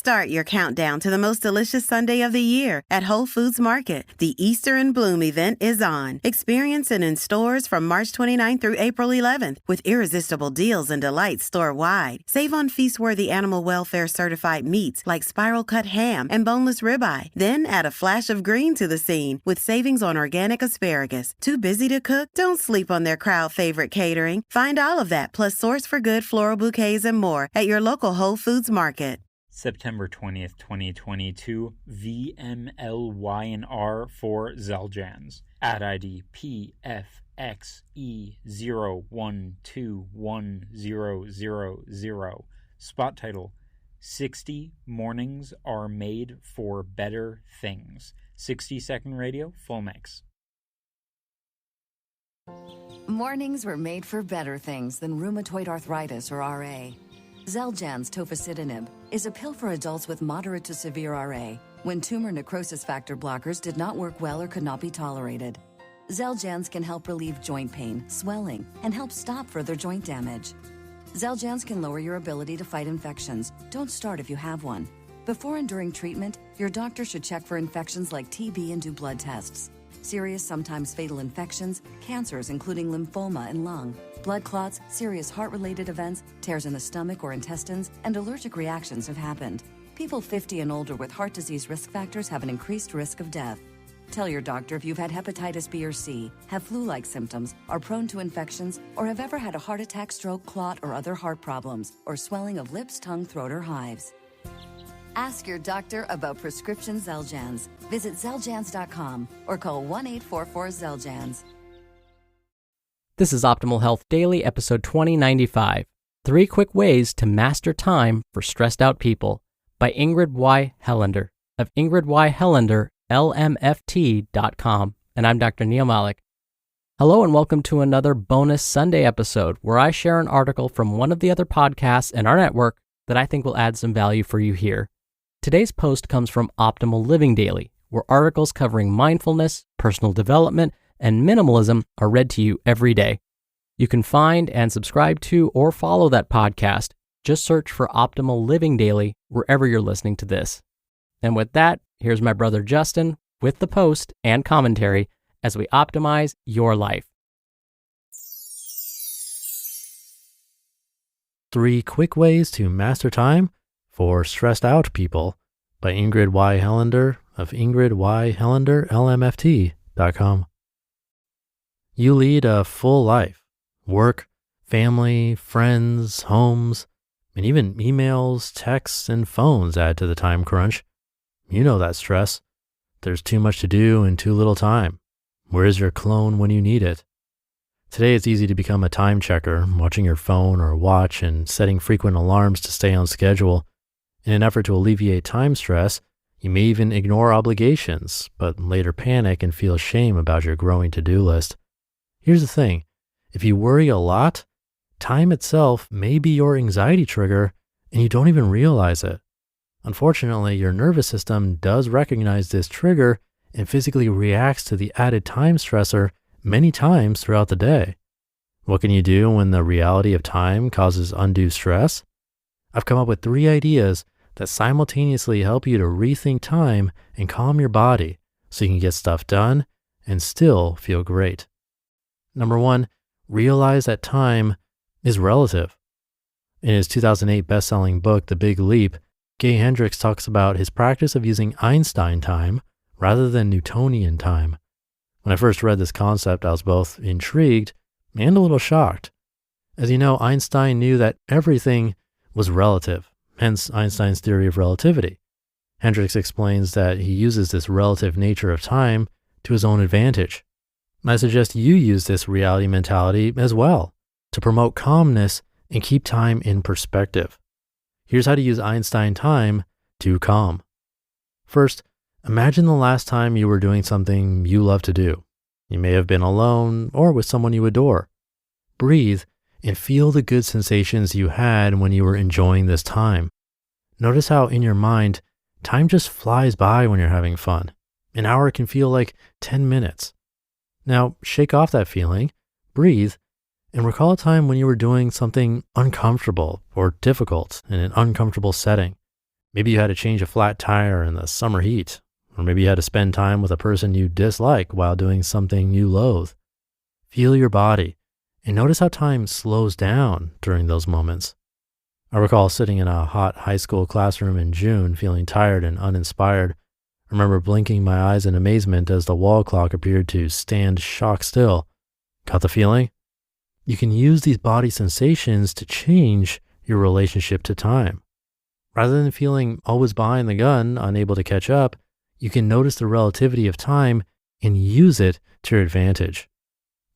Start your countdown to the most delicious Sunday of the year at Whole Foods Market. The Easter in Bloom event is on. Experience it in stores from March 29th through April 11th with irresistible deals and delights store-wide. Save on feast-worthy animal welfare certified meats like spiral cut ham and boneless ribeye. Then add a flash of green to the scene with savings on organic asparagus. Too busy to cook? Don't sleep on their crowd favorite catering. Find all of that plus Source for Good floral bouquets and more at your local Whole Foods Market. September 20th, 2022, VMLY&R for Xeljanz. Ad ID PFXE01210000. Spot title, 60 Mornings Are Made for Better Things. 60-second radio, full mix. Mornings were made for better things than rheumatoid arthritis or RA. Xeljanz tofacitinib is a pill for adults with moderate to severe RA when tumor necrosis factor blockers did not work well or could not be tolerated. Xeljanz can help relieve joint pain, swelling, and help stop further joint damage. Xeljanz can lower your ability to fight infections. Don't start if you have one. Before and during treatment, your doctor should check for infections like TB and do blood tests. Serious, sometimes fatal infections, cancers including lymphoma and lung, blood clots, serious heart-related events, tears in the stomach or intestines, and allergic reactions have happened. People 50 and older with heart disease risk factors have an increased risk of death. Tell your doctor if you've had hepatitis B or C, have flu-like symptoms, are prone to infections, or have ever had a heart attack, stroke, clot, or other heart problems, or swelling of lips, tongue, throat, or hives. Ask your doctor about prescription Xeljanz. Visit Xeljanz.com or call 1-844-XELJANZ. This is Optimal Health Daily, episode 2095. 3 Quick Ways to Master Time for Stressed Out People by Ingrid Y Helander of Ingrid Y Helander, LMFT.com. And I'm Dr. Neil Malik. Hello and welcome to another bonus Sunday episode where I share an article from one of the other podcasts in our network that I think will add some value for you here. Today's post comes from Optimal Living Daily, where articles covering mindfulness, personal development, and minimalism are read to you every day. You can find and subscribe to or follow that podcast. Just search for Optimal Living Daily wherever you're listening to this. And with that, here's my brother Justin with the post and commentary as we optimize your life. 3 Quick Ways to Master Time for Stressed Out People by Ingrid Y Helander of Ingrid Y Helander, LMFT.com. You lead a full life. Work, family, friends, homes, and even emails, texts, and phones add to the time crunch. You know that stress. There's too much to do and too little time. Where is your clone when you need it? Today it's easy to become a time checker, watching your phone or watch and setting frequent alarms to stay on schedule. In an effort to alleviate time stress, you may even ignore obligations, but later panic and feel shame about your growing to-do list. Here's the thing, if you worry a lot, time itself may be your anxiety trigger and you don't even realize it. Unfortunately, your nervous system does recognize this trigger and physically reacts to the added time stressor many times throughout the day. What can you do when the reality of time causes undue stress? I've come up with 3 ideas that simultaneously help you to rethink time and calm your body so you can get stuff done and still feel great. Number 1, realize that time is relative. In his 2008 best-selling book, The Big Leap, Gay Hendricks talks about his practice of using Einstein time rather than Newtonian time. When I first read this concept, I was both intrigued and a little shocked. As you know, Einstein knew that everything was relative, hence Einstein's theory of relativity. Hendricks explains that he uses this relative nature of time to his own advantage. I suggest you use this reality mentality as well to promote calmness and keep time in perspective. Here's how to use Einstein time to calm. First, imagine the last time you were doing something you love to do. You may have been alone or with someone you adore. Breathe and feel the good sensations you had when you were enjoying this time. Notice how in your mind, time just flies by when you're having fun. An hour can feel like 10 minutes. Now, shake off that feeling, breathe, and recall a time when you were doing something uncomfortable or difficult in an uncomfortable setting. Maybe you had to change a flat tire in the summer heat, or maybe you had to spend time with a person you dislike while doing something you loathe. Feel your body and notice how time slows down during those moments. I recall sitting in a hot high school classroom in June, feeling tired and uninspired. I remember blinking my eyes in amazement as the wall clock appeared to stand shock still. Got the feeling? You can use these body sensations to change your relationship to time. Rather than feeling always behind the gun, unable to catch up, you can notice the relativity of time and use it to your advantage.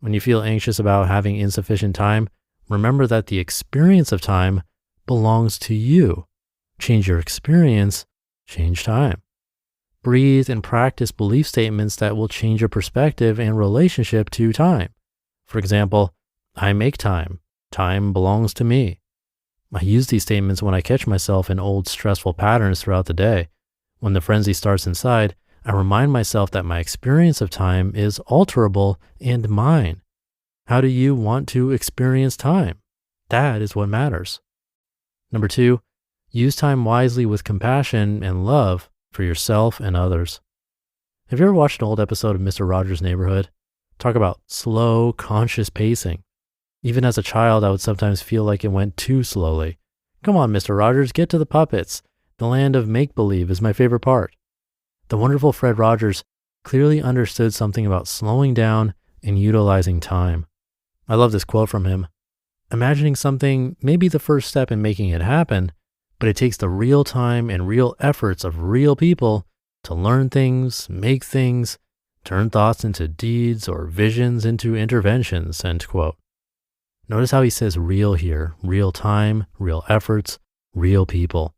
When you feel anxious about having insufficient time, remember that the experience of time belongs to you. Change your experience, change time. Breathe and practice belief statements that will change your perspective and relationship to time. For example, I make time. Time belongs to me. I use these statements when I catch myself in old stressful patterns throughout the day. When the frenzy starts inside, I remind myself that my experience of time is alterable and mine. How do you want to experience time? That is what matters. Number 2, use time wisely with compassion and love for yourself and others. Have you ever watched an old episode of Mr. Rogers' Neighborhood? Talk about slow, conscious pacing. Even as a child, I would sometimes feel like it went too slowly. Come on, Mr. Rogers, get to the puppets. The land of make-believe is my favorite part. The wonderful Fred Rogers clearly understood something about slowing down and utilizing time. I love this quote from him. Imagining something may be the first step in making it happen, but it takes the real time and real efforts of real people to learn things, make things, turn thoughts into deeds or visions into interventions, end quote. Notice how he says real here, real time, real efforts, real people.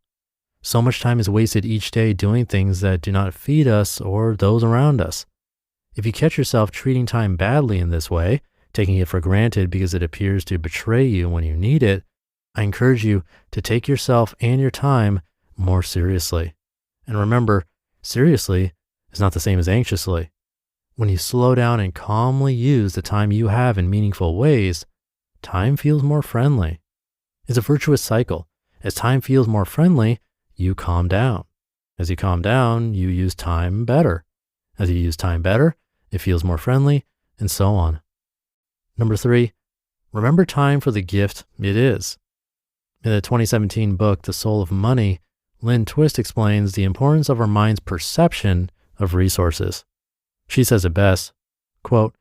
So much time is wasted each day doing things that do not feed us or those around us. If you catch yourself treating time badly in this way, taking it for granted because it appears to betray you when you need it, I encourage you to take yourself and your time more seriously. And remember, seriously is not the same as anxiously. When you slow down and calmly use the time you have in meaningful ways, time feels more friendly. It's a virtuous cycle. As time feels more friendly, you calm down. As you calm down, you use time better. As you use time better, it feels more friendly, and so on. Number 3, remember time for the gift it is. In the 2017 book, The Soul of Money, Lynn Twist explains the importance of our mind's perception of resources. She says it best, quote,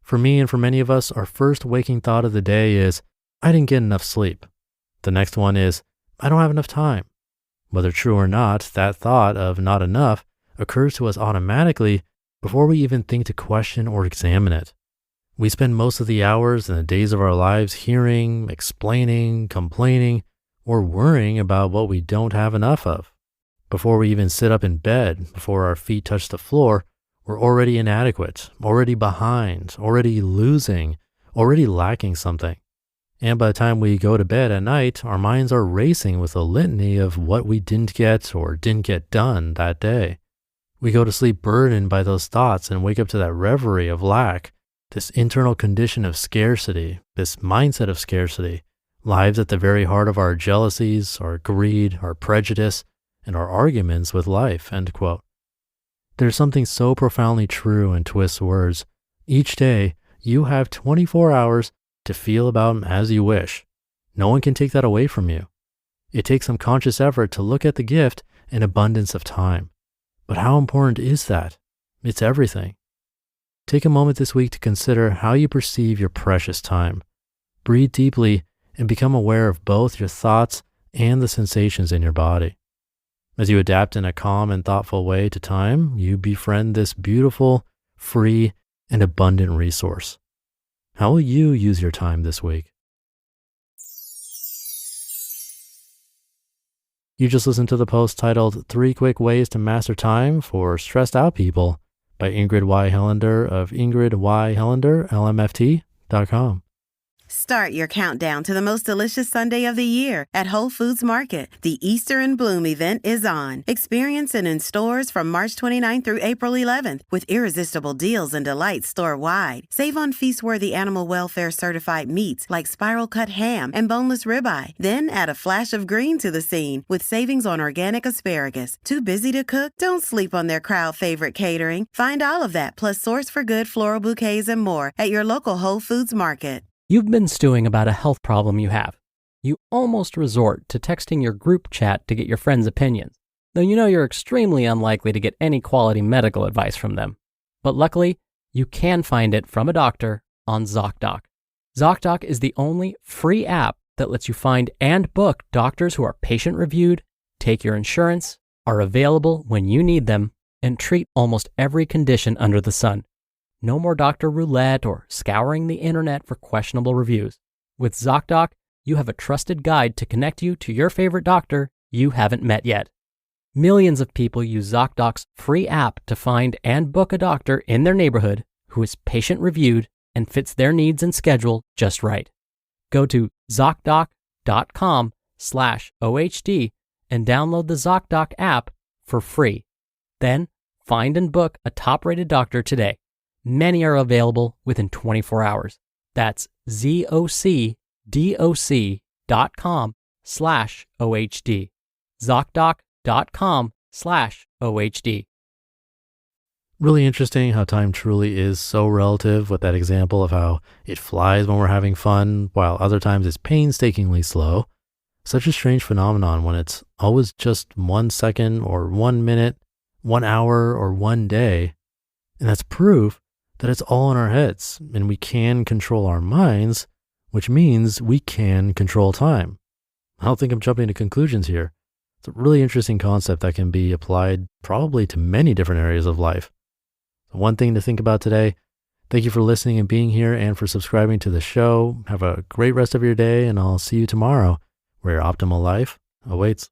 "For me and for many of us, our first waking thought of the day is, I didn't get enough sleep. The next one is, I don't have enough time. Whether true or not, that thought of not enough occurs to us automatically before we even think to question or examine it. We spend most of the hours and the days of our lives hearing, explaining, complaining, or worrying about what we don't have enough of. Before we even sit up in bed, before our feet touch the floor, we're already inadequate, already behind, already losing, already lacking something. And by the time we go to bed at night, our minds are racing with a litany of what we didn't get or didn't get done that day. We go to sleep burdened by those thoughts and wake up to that reverie of lack, this internal condition of scarcity, this mindset of scarcity, lives at the very heart of our jealousies, our greed, our prejudice, and our arguments with life, end quote. There's something so profoundly true in Twist's words. Each day, you have 24 hours to feel about as you wish. No one can take that away from you. It takes some conscious effort to look at the gift and abundance of time. But how important is that? It's everything. Take a moment this week to consider how you perceive your precious time. Breathe deeply and become aware of both your thoughts and the sensations in your body. As you adapt in a calm and thoughtful way to time, you befriend this beautiful, free, and abundant resource. How will you use your time this week? You just listened to the post titled 3 Quick Ways to Master Time for Stressed Out People by Ingrid Y Helander of Ingrid Y Helander, LMFT.com. Start your countdown to the most delicious Sunday of the year at Whole Foods Market. The Easter in Bloom event is on. Experience it in stores from March 29th through April 11th with irresistible deals and delights store-wide. Save on feast-worthy animal welfare certified meats like spiral cut ham and boneless ribeye. Then add a flash of green to the scene with savings on organic asparagus. Too busy to cook? Don't sleep on their crowd favorite catering. Find all of that plus source for good floral bouquets and more at your local Whole Foods Market. You've been stewing about a health problem you have. You almost resort to texting your group chat to get your friends' opinions, though you know you're extremely unlikely to get any quality medical advice from them. But luckily, you can find it from a doctor on ZocDoc. ZocDoc is the only free app that lets you find and book doctors who are patient-reviewed, take your insurance, are available when you need them, and treat almost every condition under the sun. No more doctor roulette or scouring the internet for questionable reviews. With ZocDoc, you have a trusted guide to connect you to your favorite doctor you haven't met yet. Millions of people use ZocDoc's free app to find and book a doctor in their neighborhood who is patient-reviewed and fits their needs and schedule just right. Go to ZocDoc.com/OHD and download the ZocDoc app for free. Then, find and book a top-rated doctor today. Many are available within 24 hours. That's ZocDoc.com/OHD. ZocDoc.com/OHD. Really interesting how time truly is so relative, with that example of how it flies when we're having fun, while other times it's painstakingly slow. Such a strange phenomenon when it's always just 1 second or 1 minute, 1 hour or 1 day. And that's proof that it's all in our heads and we can control our minds, which means we can control time. I don't think I'm jumping to conclusions here. It's a really interesting concept that can be applied probably to many different areas of life. So one thing to think about today. Thank you for listening and being here and for subscribing to the show. Have a great rest of your day, and I'll see you tomorrow where your optimal life awaits.